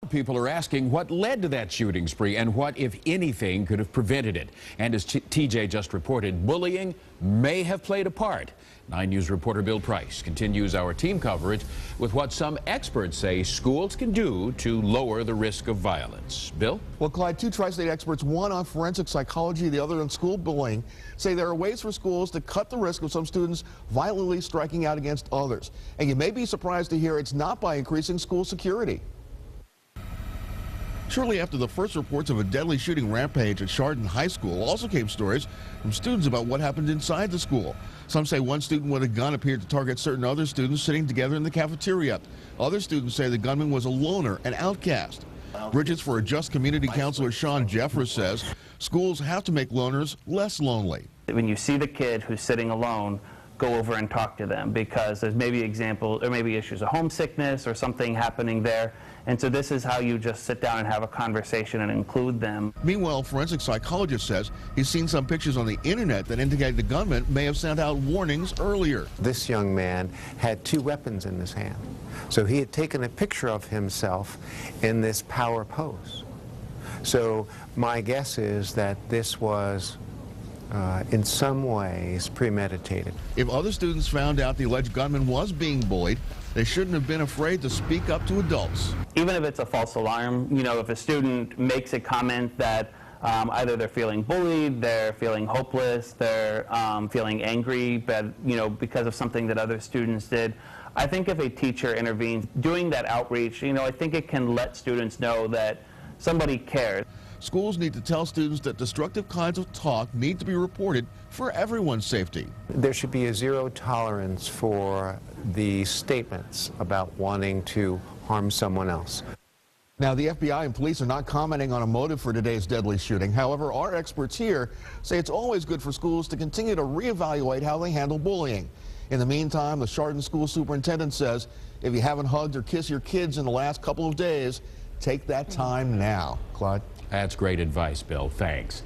People are asking what led to that shooting spree and what, if anything, could have prevented it. And as TJ just reported, bullying may have played a part. 9 News reporter Bill Price continues our team coverage with what some experts say schools can do to lower the risk of violence. Bill? Well, Clyde, 2 tri-state experts, one on forensic psychology, the other on school bullying, say there are ways for schools to cut the risk of some students violently striking out against others. And you may be surprised to hear it's not by increasing school security. Shortly after the first reports of a deadly shooting rampage at Chardon High School, also came stories from students about what happened inside the school. Some say one student with a gun appeared to target certain other students sitting together in the cafeteria. Other students say the gunman was a loner, an outcast. Bridges for a Just community counselor Sean Jeffers says schools have to make loners less lonely. When you see the kid who's sitting alone, go over and talk to them, because there's maybe examples or maybe issues of homesickness or something happening there. And so this is how you just sit down and have a conversation and include them. Meanwhile, forensic psychologist says he's seen some pictures on the internet that indicate the gunman may have sent out warnings earlier. This young man had 2 weapons in his hand. So he had taken a picture of himself in this power pose. So my guess is that this was in some ways premeditated. If other students found out the alleged gunman was being bullied, they shouldn't have been afraid to speak up to adults. Even if it's a false alarm, you know, if a student makes a comment that either they're feeling bullied, they're feeling hopeless, they're feeling angry, but, you know, because of something that other students did, I think if a teacher intervenes, doing that outreach, you know, I think it can let students know that somebody cares. Schools need to tell students that destructive kinds of talk need to be reported for everyone's safety. There should be a 0 tolerance for the statements about wanting to harm someone else. Now, the FBI and police are not commenting on a motive for today's deadly shooting. However, our experts here say it's always good for schools to continue to reevaluate how they handle bullying. In the meantime, the Chardon School Superintendent says if you haven't hugged or kissed your kids in the last couple of days, take that time now. Clyde? That's great advice, Bill. Thanks.